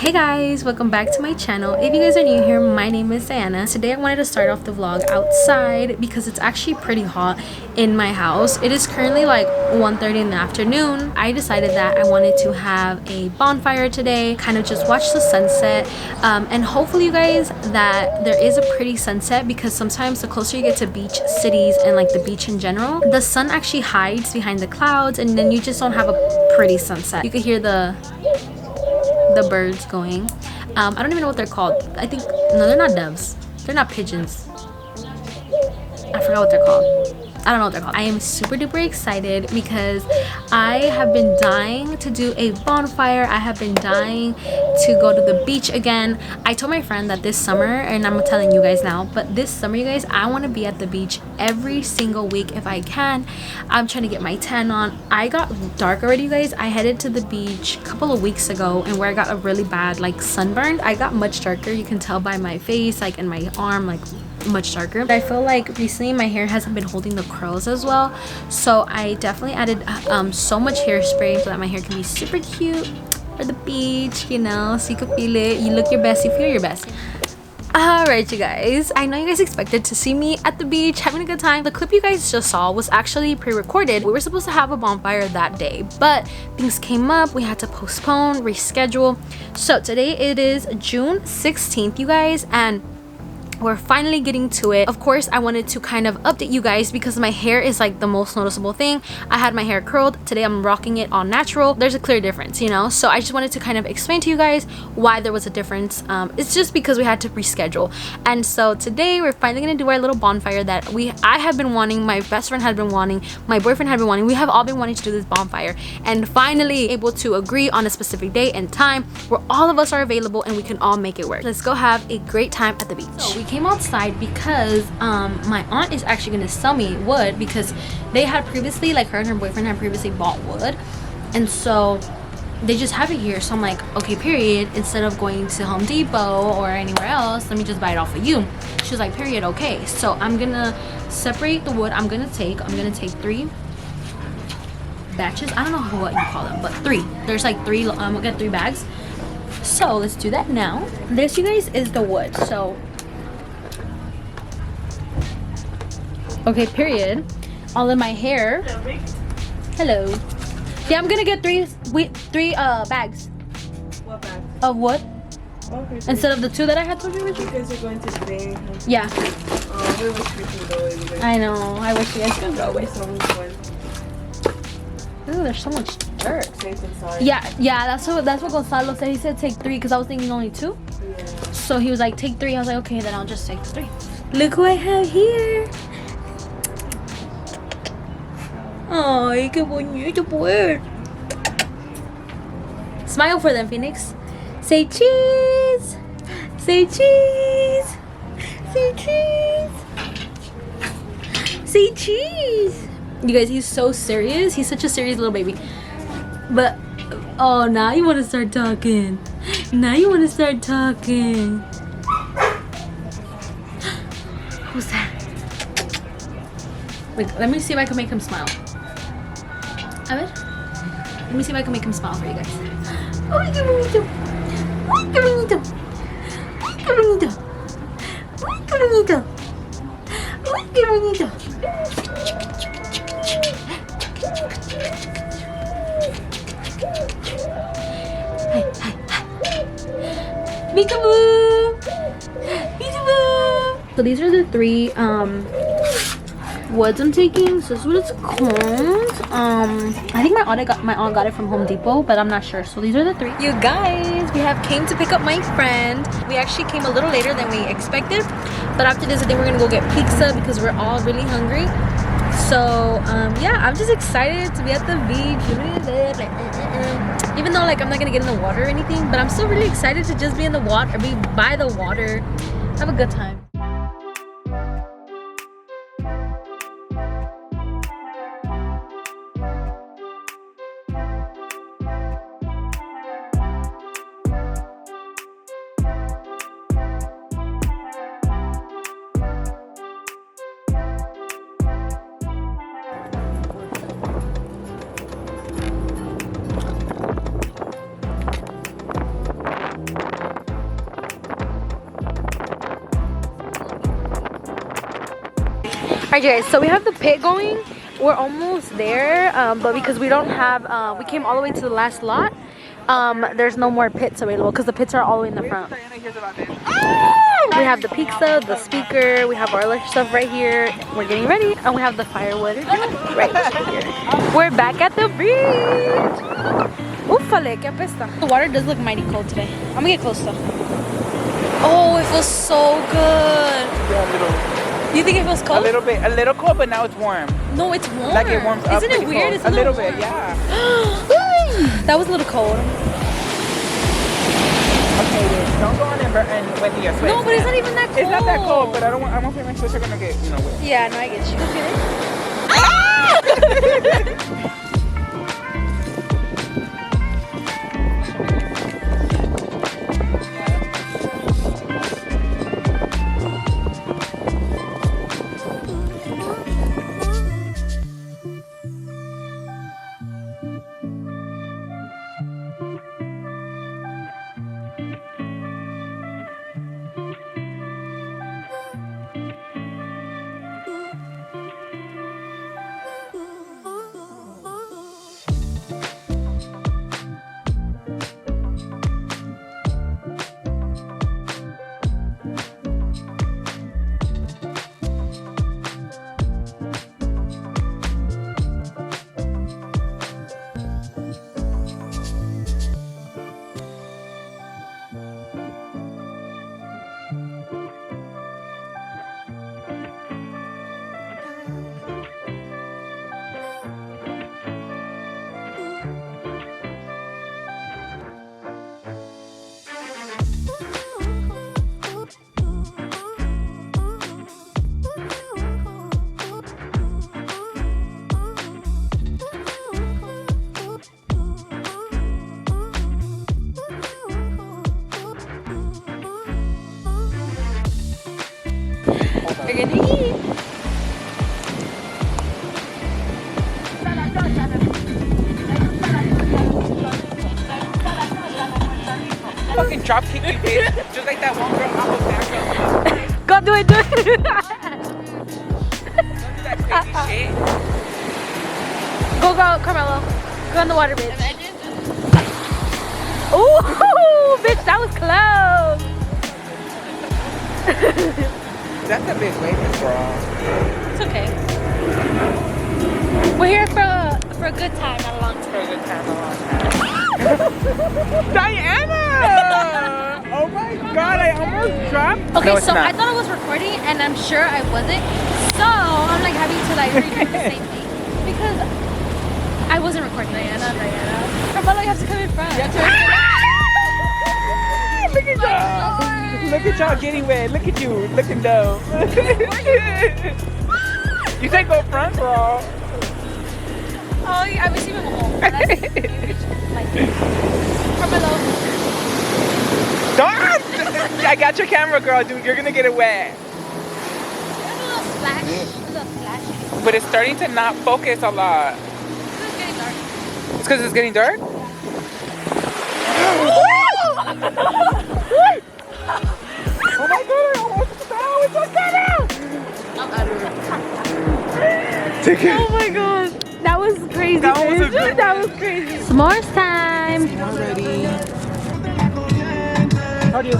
Hey guys, welcome back to my channel. If you guys are new here, my name is Diana. Today I wanted to start off the vlog outside because it's actually pretty hot in my house. It is currently like 1:30 in the afternoon. I decided that I wanted to have a bonfire today, kind of just watch the sunset, and hopefully you guys that there is a pretty sunset, because sometimes the closer you get to beach cities and like the beach in general, the sun actually hides behind the clouds and then you just don't have a pretty sunset. You could hear the birds going. I don't even know what they're called. I think, no, they're not doves, they're not pigeons. I forgot what they're called. I don't know what they're called. I am super duper excited because I have been dying to do a bonfire. I have been dying to go to the beach again. I told my friend that this summer, and I'm telling you guys now, but this summer, you guys, I want to be at the beach every single week if I can. I'm trying to get my tan on. I got dark already, you guys. I headed to the beach a couple of weeks ago, and where I got a really bad like sunburn, I got much darker. You can tell by my face, like, and my arm, like much darker. I feel like recently my hair hasn't been holding the curls as well, so I definitely added so much hairspray so that my hair can be super cute for the beach, you know, so you can feel it. You look your best, you feel your best. Alright, you guys, I know you guys expected to see me at the beach having a good time. The clip you guys just saw was actually pre-recorded. We were supposed to have a bonfire that day, but things came up, we had to postpone, reschedule. So today it is June 16th, you guys, and we're finally getting to it. Of course, I wanted to kind of update you guys because my hair is like the most noticeable thing. I had my hair curled. Today I'm rocking it all natural. There's a clear difference, you know? So I just wanted to kind of explain to you guys why there was a difference. It's just because we had to reschedule. And so today we're finally gonna do our little bonfire that I have been wanting, my best friend had been wanting, my boyfriend had been wanting. We have all been wanting to do this bonfire, and finally able to agree on a specific date and time where all of us are available and we can all make it work. Let's go have a great time at the beach. So we came outside because my aunt is actually gonna sell me wood, because they had previously, like, her and her boyfriend had previously bought wood, and so they just have it here. So I'm like, okay, period, instead of going to Home Depot or anywhere else, let me just buy it off of you. She was like, period, okay. So I'm gonna separate the wood. I'm gonna take 3 batches. I don't know what you call them, but 3. There's like 3. We'll get 3 bags. So let's do that now. This, you guys, is the wood. So okay, period. All in my hair. Hello. Yeah, I'm gonna get 3 bags. What bag? Of wood. Okay. Instead of the 2 that I had told you originally. Because you're going to stay. Yeah. We wish we could go with you guys. I know. I wish you guys could go Always with. so fun. Ooh, there's so much dirt. Safe and sorry. Yeah, that's what Gonzalo said. He said take 3 because I was thinking only 2. Yeah. So he was like, take 3. I was like, okay, then I'll just take the 3. Look who I have here. Ay, qué bonito, pues. Smile for them, Phoenix. Say cheese. Say cheese. Say cheese. Say cheese. You guys, he's so serious. He's such a serious little baby. But, oh, now you want to start talking. Now you want to start talking. Who's that? Wait, let me see if I can make him smile. A ver. Let me see if I can make him smile for you guys. Ay, qué bonito. Ay, qué bonito. Ay, qué bonito. Ay, qué bonito. Ay, qué bonito. Hi, hi, hi. Peekaboo. Peekaboo. So these are the 3 woods I'm taking. So this is what it's called. I think my aunt got it from Home Depot, but I'm not sure. So these are the 3. You guys, we have came to pick up my friend. We actually came a little later than we expected, but after this I think we're gonna go get pizza because we're all really hungry. So yeah, I'm just excited to be at the beach. Even though, like, I'm not gonna get in the water or anything, but I'm still really excited to just be in the water, be by the water, have a good time. Alright guys, so we have the pit going. We're almost there, but because we don't have, we came all the way to the last lot, there's no more pits available because the pits are all the way in the front. We have the pizza, the speaker, we have our other stuff right here. We're getting ready, and we have the firewood right here. We're back at the beach. Ufale, que apesta. The water does look mighty cold today. I'm gonna get close though. Oh, it feels so good. Yeah, a little. You think it feels cold? A little cold, but now it's warm. No, it's warm. Like it warms up. Isn't it weird? Cold. It's a little warm. bit, yeah. That was a little cold. Okay, then don't go on and wet your sweats. No, but it's not even that cold. It's not that cold, but I don't feel my sweats are gonna get, wet. Yeah, no, I get you. You can feel it? We're gonna eat. Fucking drop kick you, bitch. Just like that one girl off of back up. Go do it, do it. Don't do that crazy shit. Go, Carmelo. Go in the water, bitch. Ooh, bitch, that was close. That's a big wave, bro. It's okay. We're here for a good time, not a long For a time. good time, a long time. Diana! Oh my god, I almost dropped. Okay, No, it's so not. I thought I was recording, and I'm sure I wasn't. So I'm like having to like record the same thing because I wasn't recording. Diana. Carmelo, you have to come in front. Look at y'all! Look at y'all getting wet. Look at you, looking dope. You said go front, bro. Oh, yeah, I wish you were home. Like, Carmelo. Don't! I got your camera, girl. Dude, you're gonna get it wet. There's a little splash. A little splash. But it's starting to not focus a lot. It's getting dark. It's because it's getting dark? Oh my god, I almost fell. It's okay now. I'm out of here. Take it. Oh my god. That was crazy. That was a good That was crazy. S'mores time. Already. How do you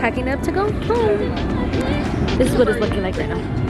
packing up to go home. This is what it's looking like right now.